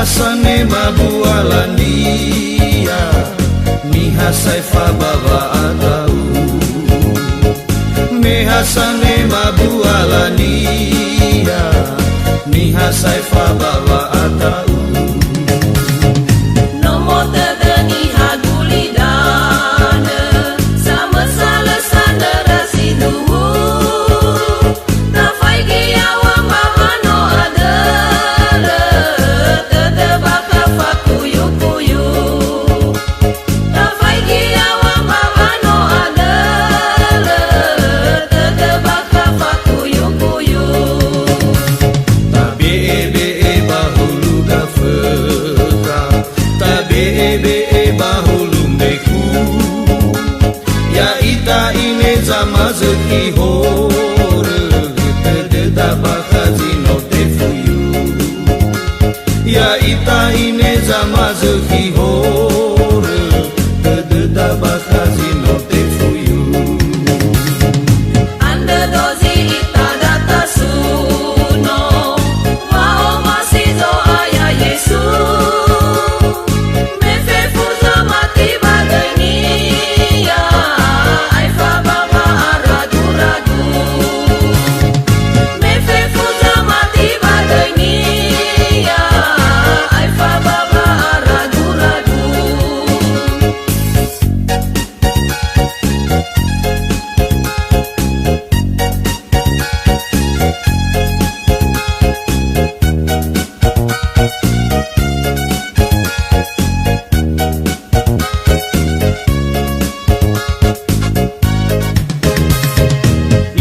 Mehasane mabualandia, mihasai fa baba atau. Mehasane mabualandia, mihasai fa baba atau. Mazeki hore tededa bakazi no te fuyu. Ya ita ineza mazeki hore tededa bakazi no te fuyu. Anda dozi ita data suno mao masizo aya Yesu. Mefefuza mati bagani ya aifa baba ragu-ragu. Mefefuza mati bagani ya aifa baba ragu-ragu.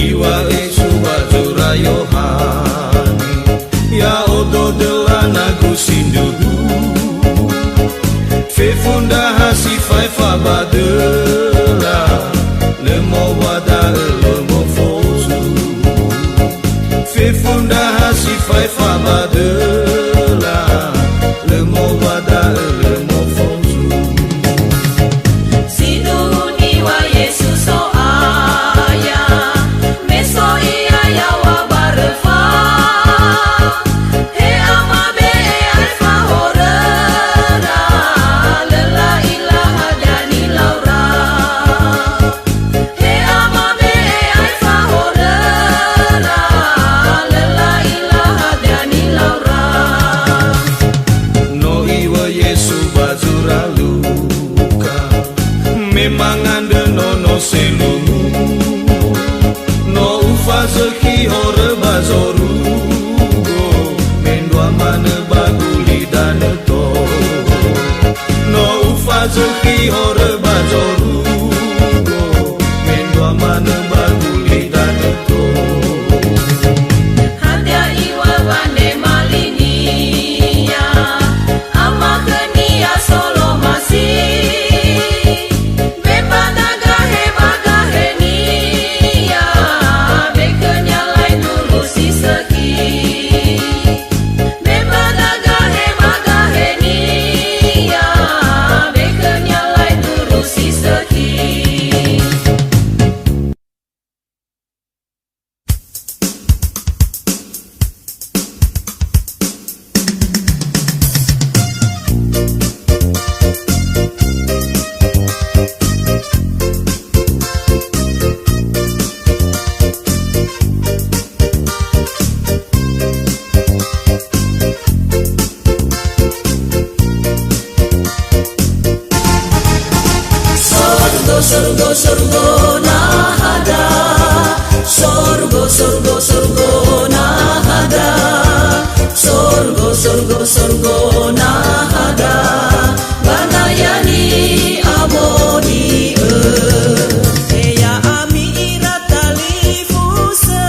Iwa subazura yohani, ya odo delana gusinduhu. Fefunda hasifai fabadela, lemo wada lemo fozu. Fefunda hasifai fabadela, lemo wada lemo fozu. Siduhuni wa Yesus so aya, meso iya ya wa barfa. He amabe alfa horera, lela ilaha dani laura. He amabe alfa horera, lela ilaha dani laura. No iwa Yesu bazura luka, memang anda no selumu. No ufazeki hore bazorugo, mendua mana baguli dan to. No ufazeki hore bazorugo, mendua mana baguli dan to. Hadia iwa bande malinia, ama kenia solo masih. Bebadaga hebagahe nia, bekenya lai dulu si seki. Bebadaga hebagahe nia, bekenya lai dulu si seki. Sorgo, sorgo, nahada. Sorgo, sorgo, sorgo, nahada. Sorgo, sorgo, sorgo, nahada. Banayani abodi Eya ami iratali fusa.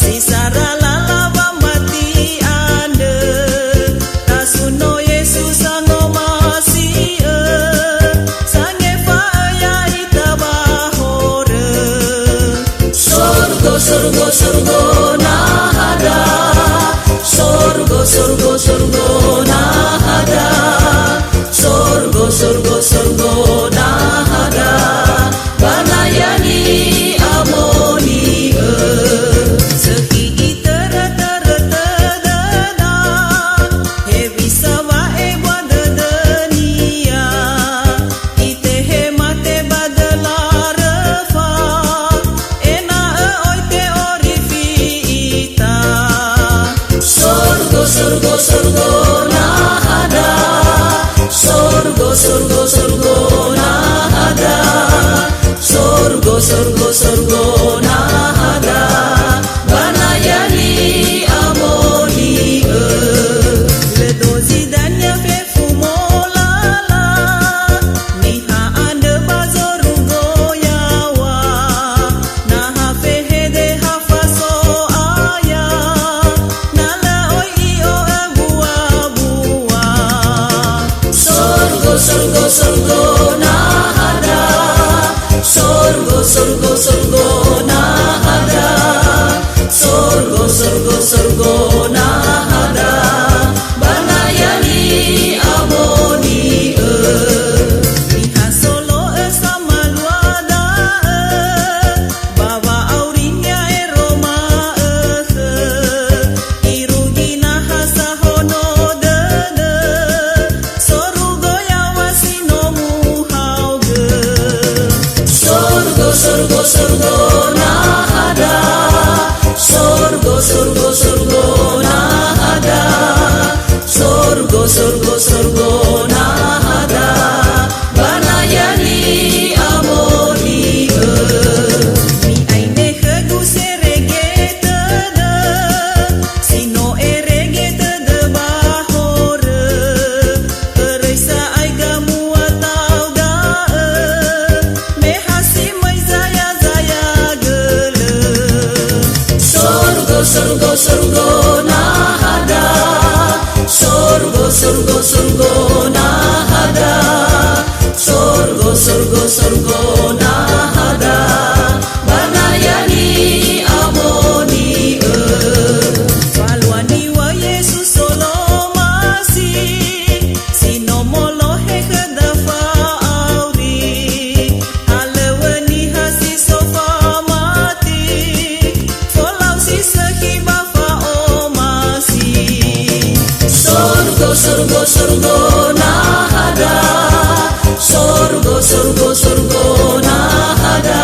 Sisara lalawa mati ande. Tasuno Yesus sango masih sorgo, sorgo, nahada. Sorgo, sorgo, sorgo, nahada. surgo nah ada, surgo nah ada, surgo nah ada, banayani amoni mi aine khegu serege tada, sino erege tada bahore, kereisa ai gamu atau da, mehasi mai zaya gele, surgo nah ada, surgo nah ada, surgo nah ada, banayani amoni falwani wa Yesus solo masih sino molo he khadafa auri halawani hasi sofa mati folau si sahiba fa o masih surgo nah ada, surgo nah ada,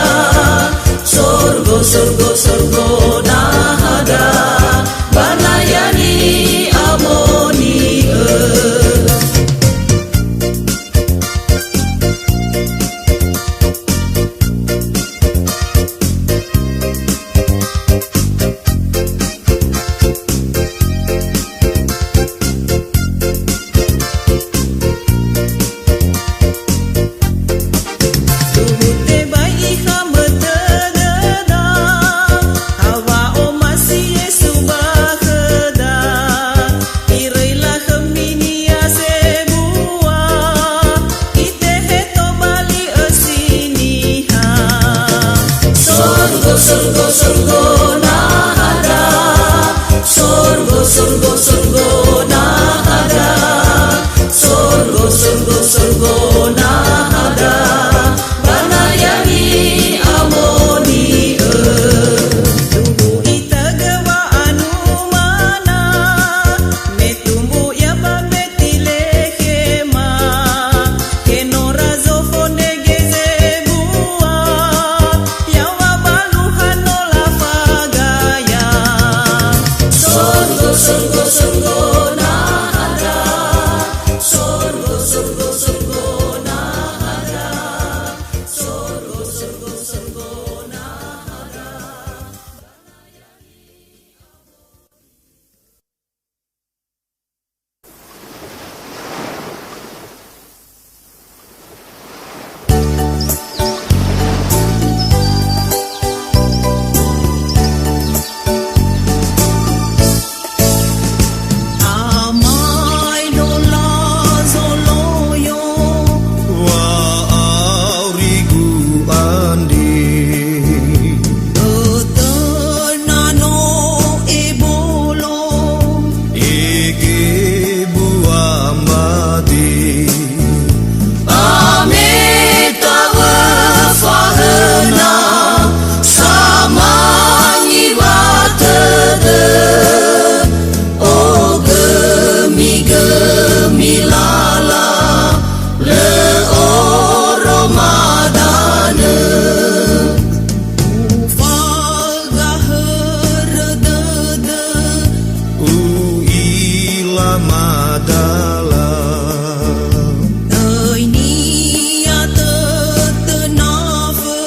surgo nah ada, banayani amoni surgo nah ada, surgo nah ada, surgo nah ada, banayani amoni tubuh itagawa anu mana metumbu ya babeti lehema kenora zofone geze bua ya wabaluhan nola fagaya surgo nah ada, surgo nah ada, surgo nah ada. Amai dola zoloyo wa aurigu andi tenano ebolo ege buah madi ameta wafahna samangi watede o gemi lala le oro madane ufagah redede uila madala nia tetenafe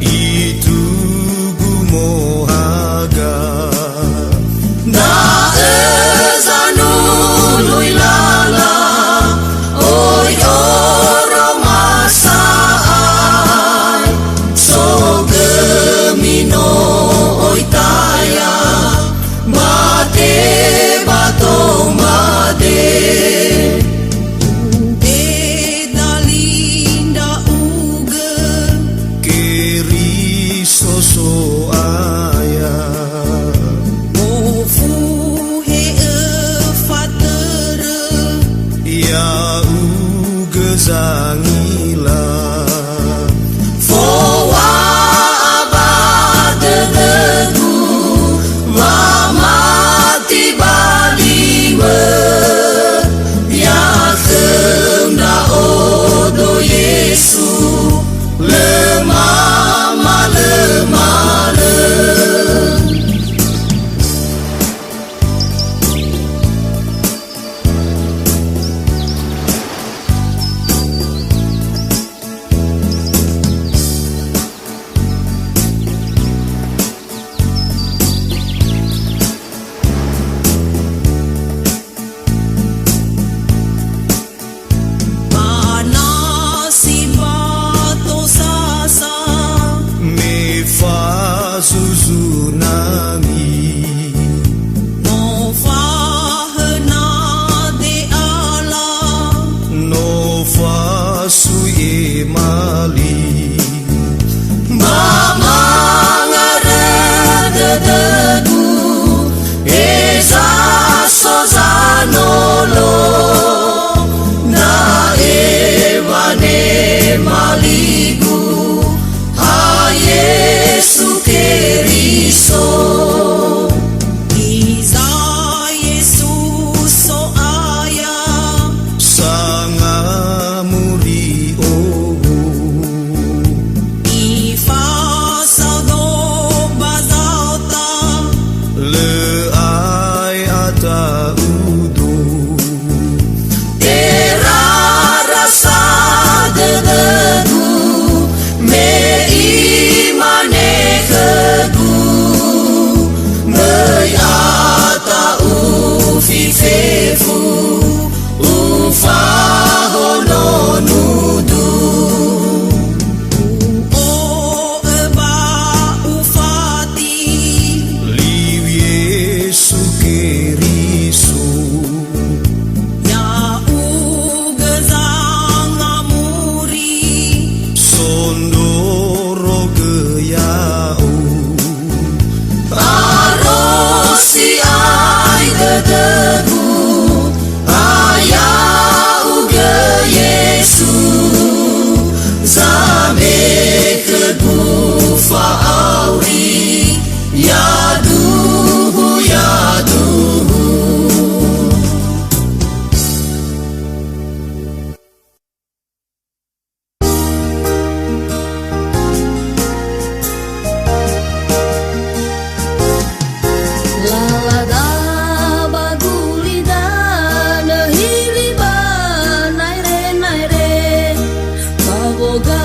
itu gumohaga na ezanu lui lala oi oro masai so gemino oi taya bate batong bade dalinda uge keri soso ayah ofu he fatere ya ugezangila fowa abadegu wa mati baliwe ya kemna odo Yesu le mama maligu a Yesu Keriso. Iza Yesus so aya sangamuri ogo ifa saudo bazauta leai ata udo Era rasa dedegu me imane kegu me ata ufifefu ufahono nudu o eba ufati liu Yesu Keriso ya ugezang amuri sondoro geyau arosi ai dedegu aya uge Yesu zame kegu faauri yaduhu yaduhu. Lalada bagulida nahiliba naire naire baboga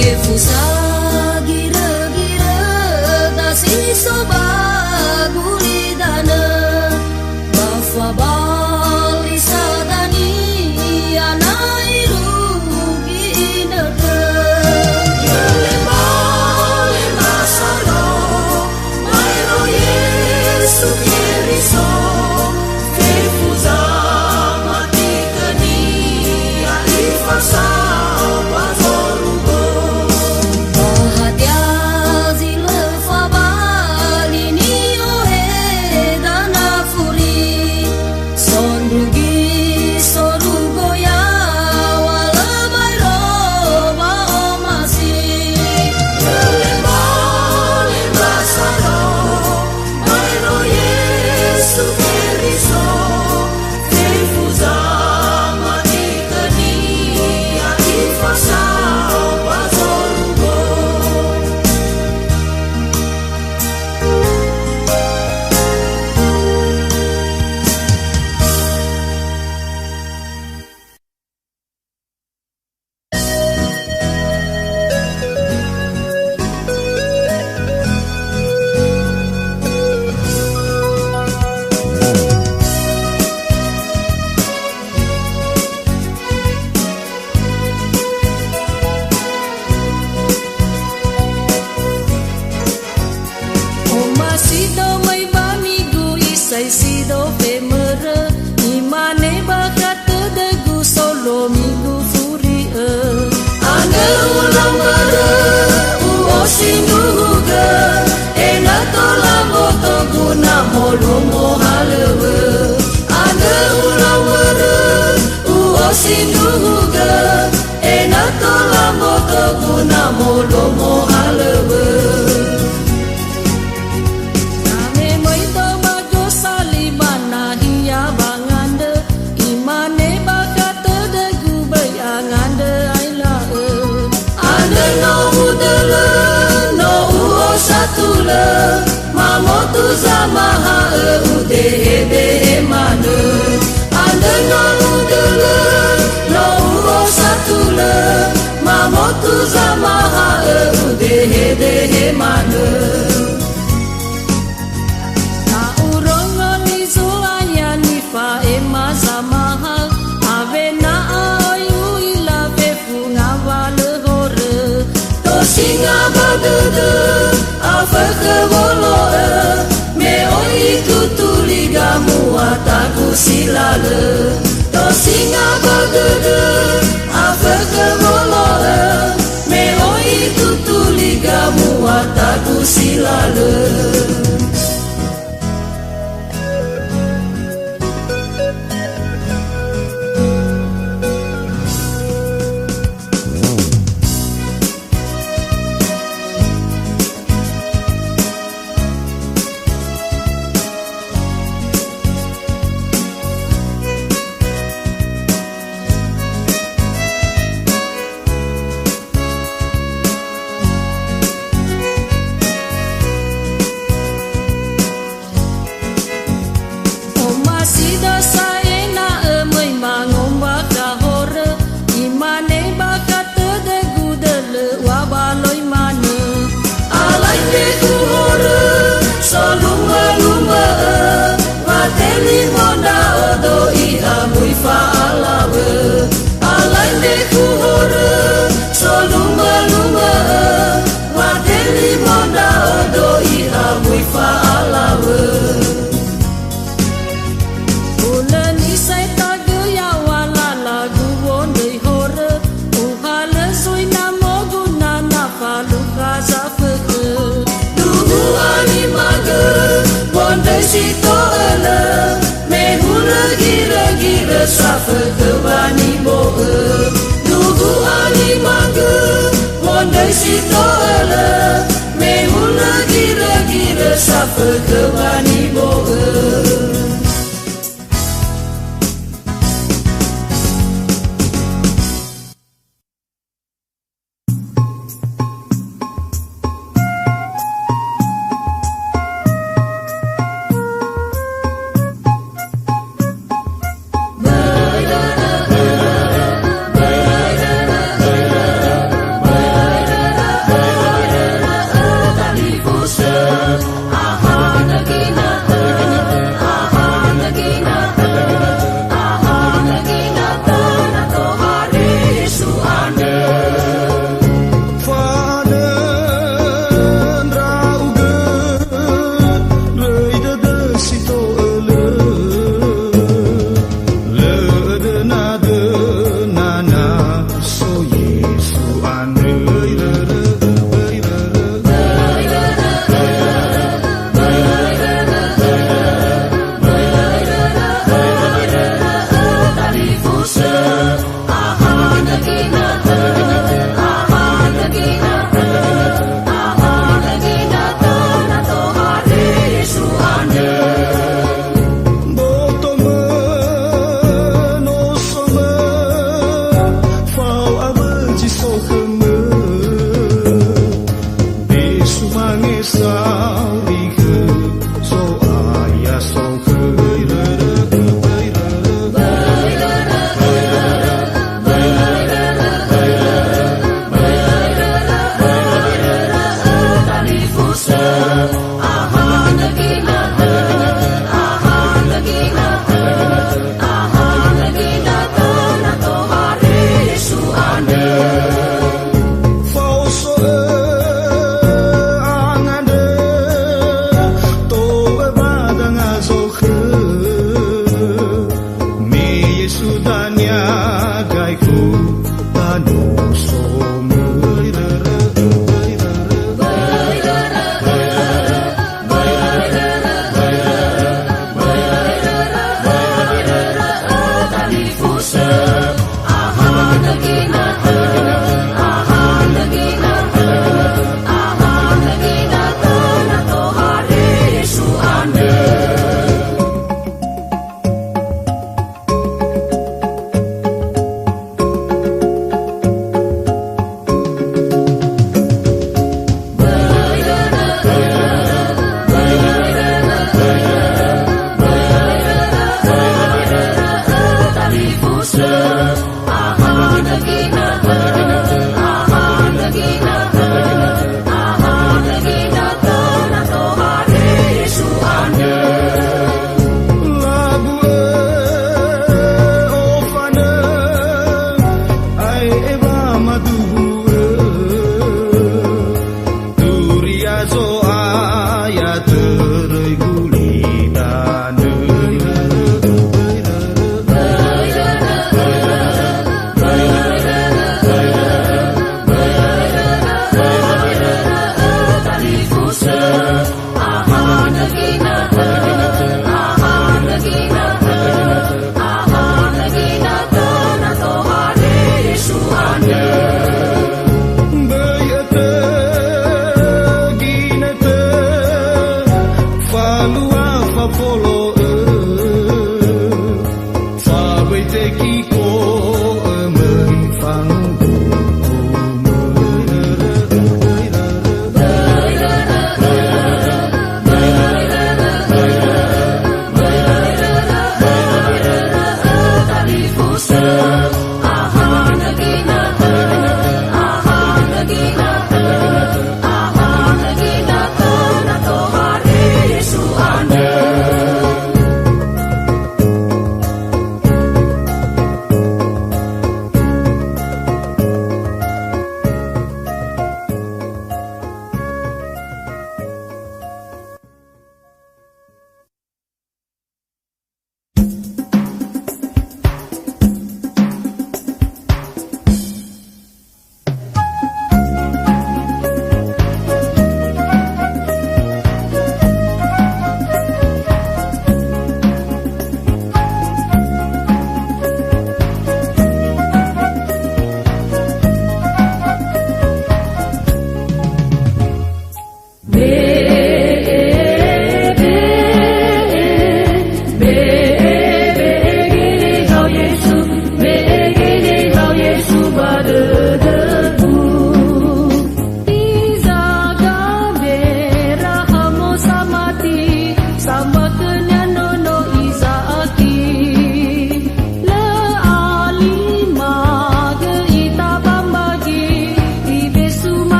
Fefusa gira-gira dasi soba gulidana Bafa bali sadani anairu ginaka Lema sado Mairo Yesu Kiriso Fefusa mati kani alifasa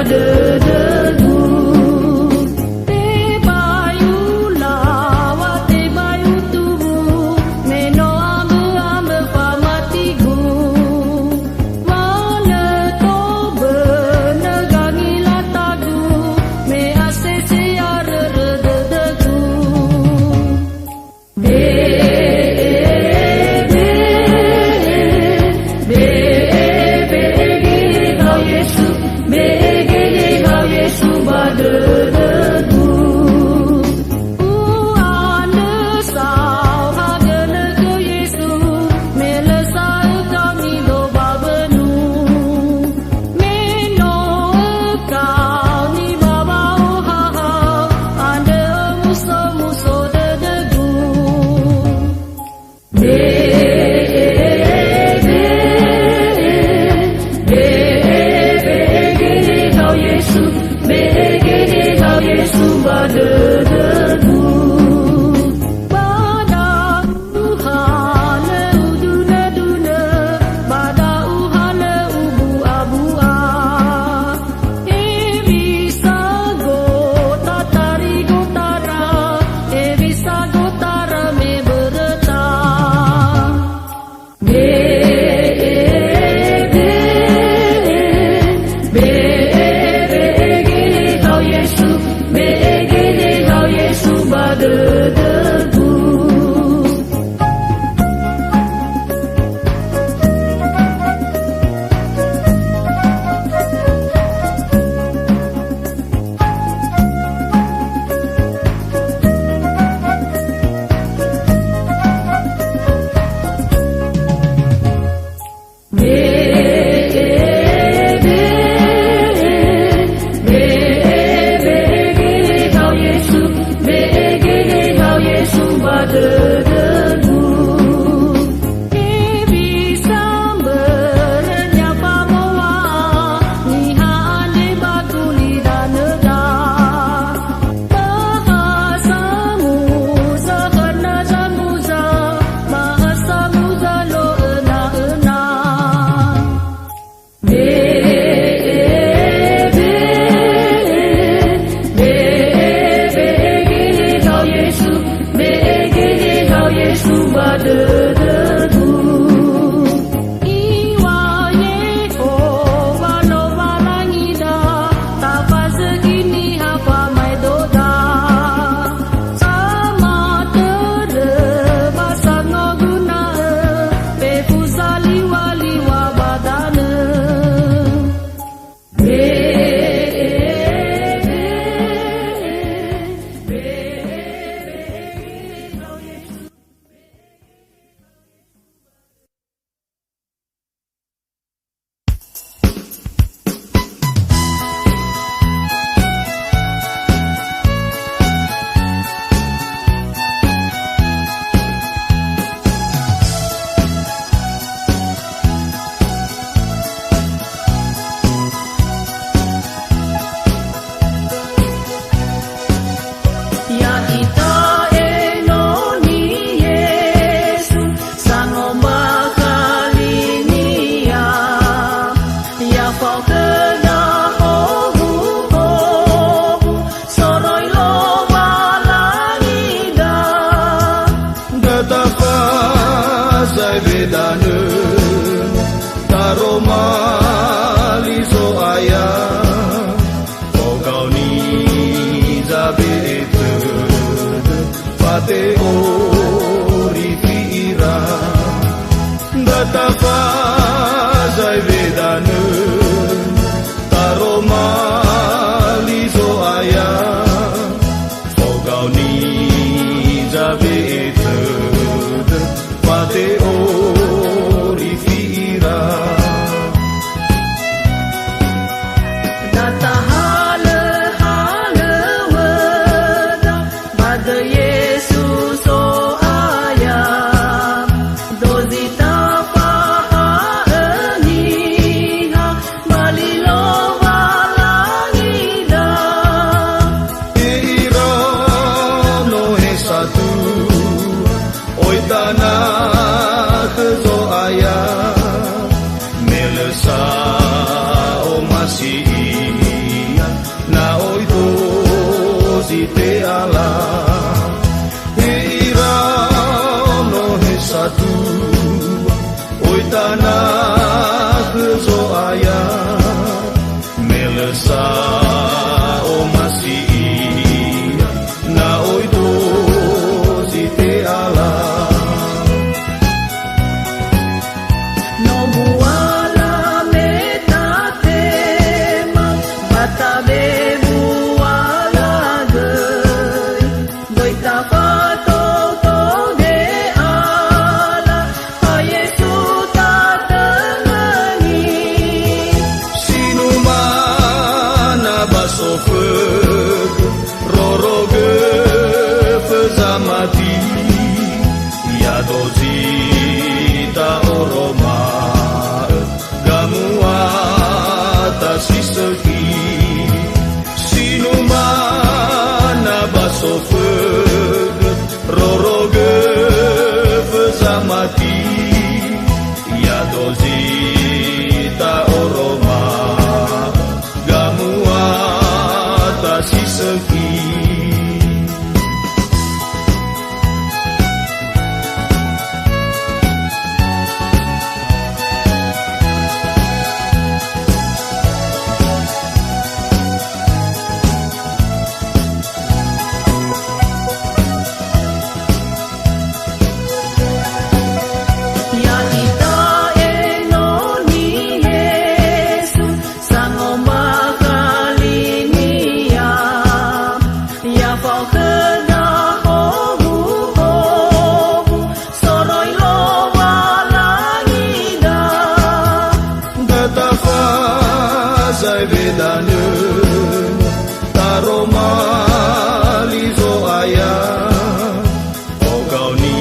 degu te bayu lawa te bayu tubu meno ambe ambe pamatigu mana to benegangi latagu me asese arere degu be be be be Yesu be sa o masiia na oito si te ala No buala me tatema batabe buala gay Goita pato to de ala a Yesu tatengani sinu mana basofeg roroge fezamati ya dozi ta oroma gamuata siseki sinu mana basofeg roroge fezamati ya dozi ta oroma gamuata siseki Ya ita eno ni Yesu sango makalinia ya fakena hobu soroi lo walangida Datafa zai vedane taroma lizo aya o kau ni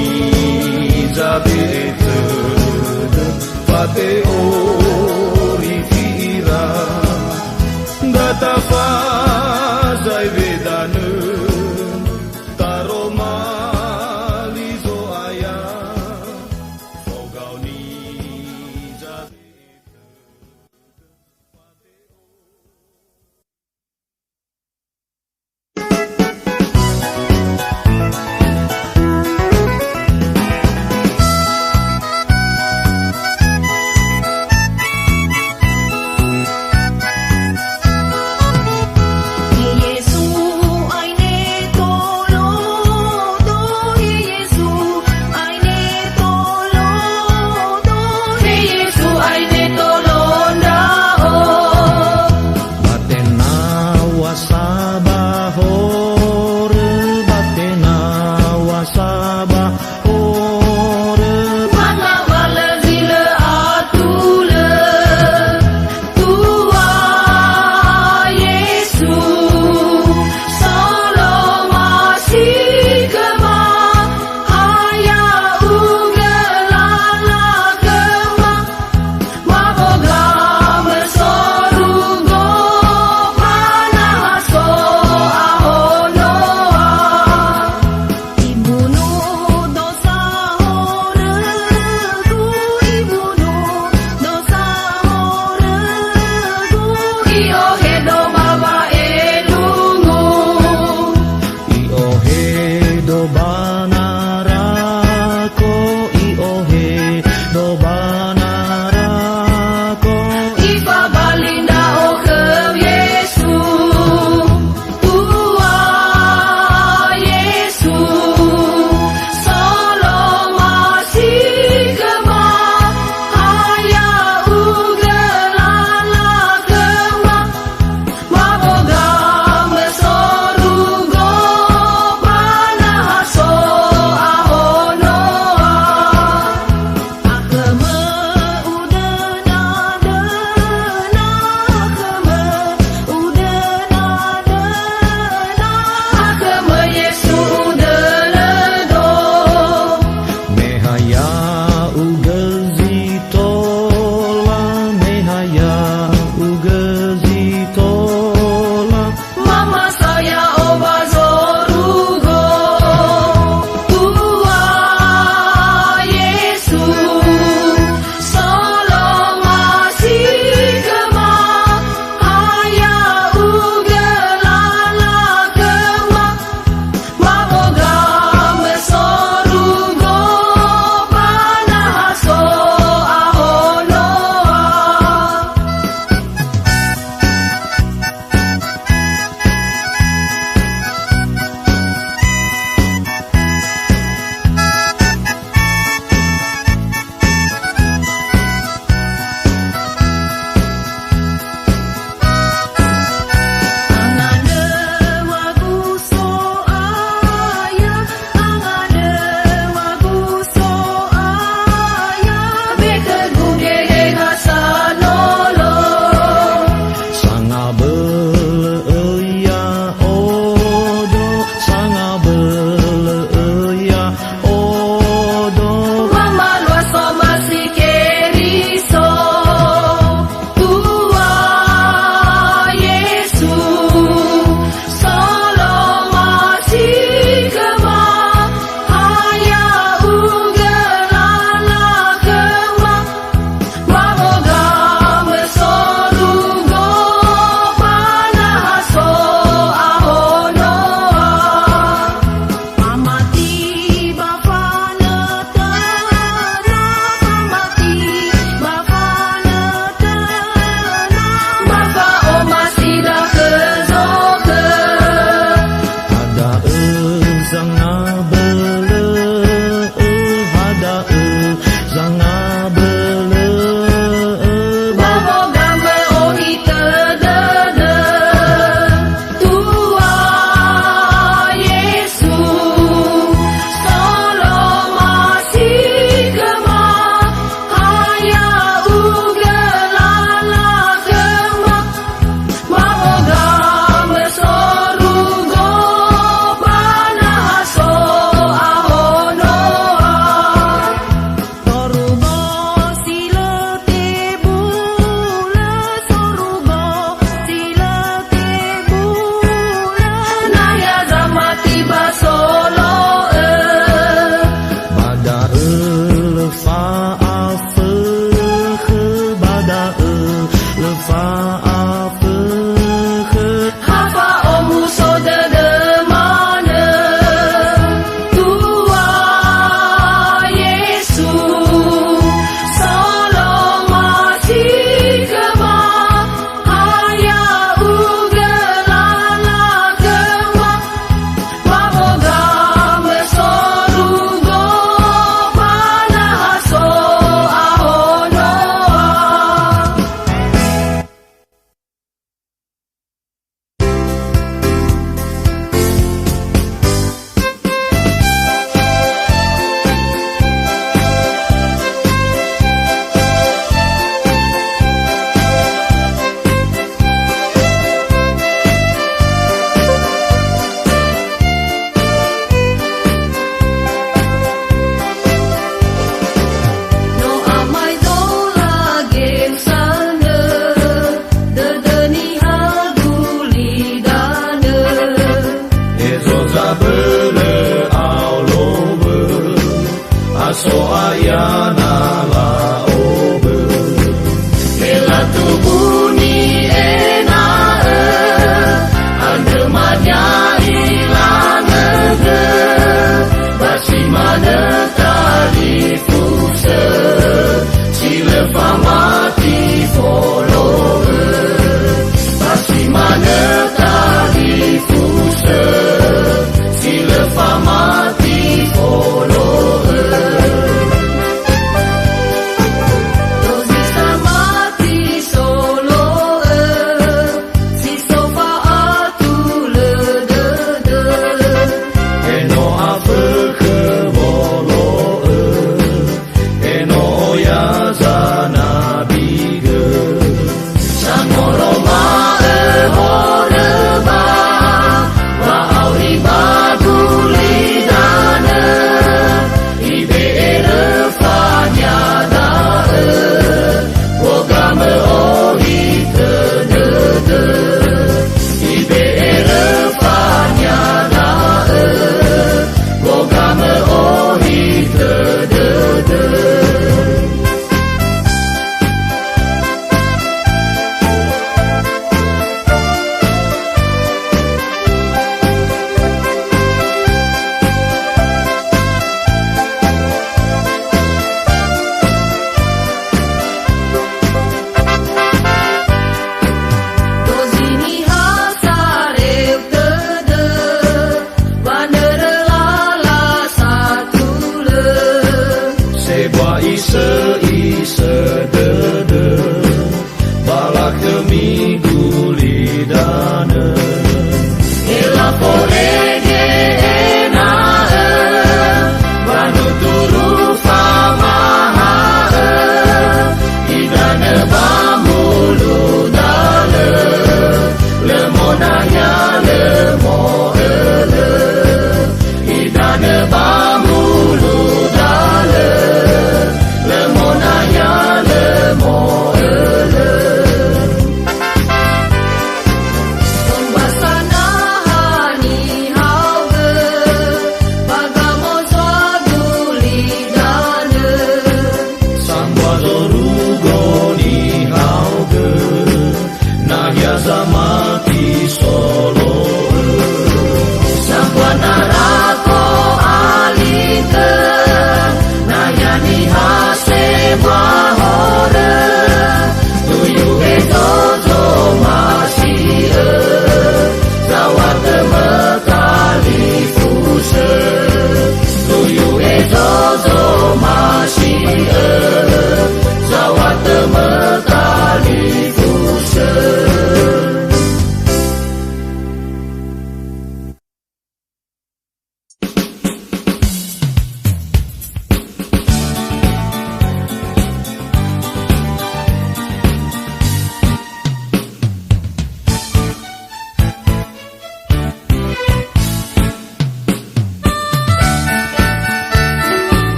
zabete pate orifira Datafa zai vedane taroma lizo aya o kau ni zabete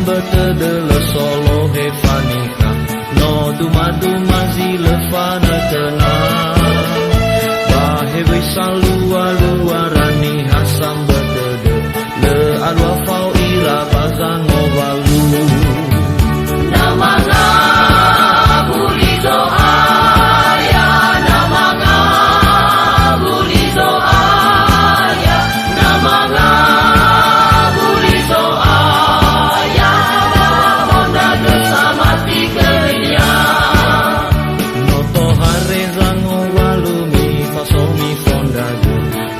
betede le solo he fanika no duma zile fana tena bahe wisang luarani hasam betede le alwa fau ira bazang ngovalu Namanga bulizo aya, namanga bulizo aya, namanga bulizo aya, honda bersama tikenya. noto hare zango walumi fasomi fondagu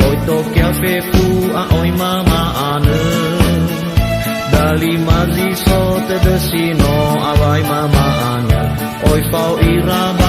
oi tokia fefu a oi mama ane dali mazi so te desino awai mama ane oi fau irama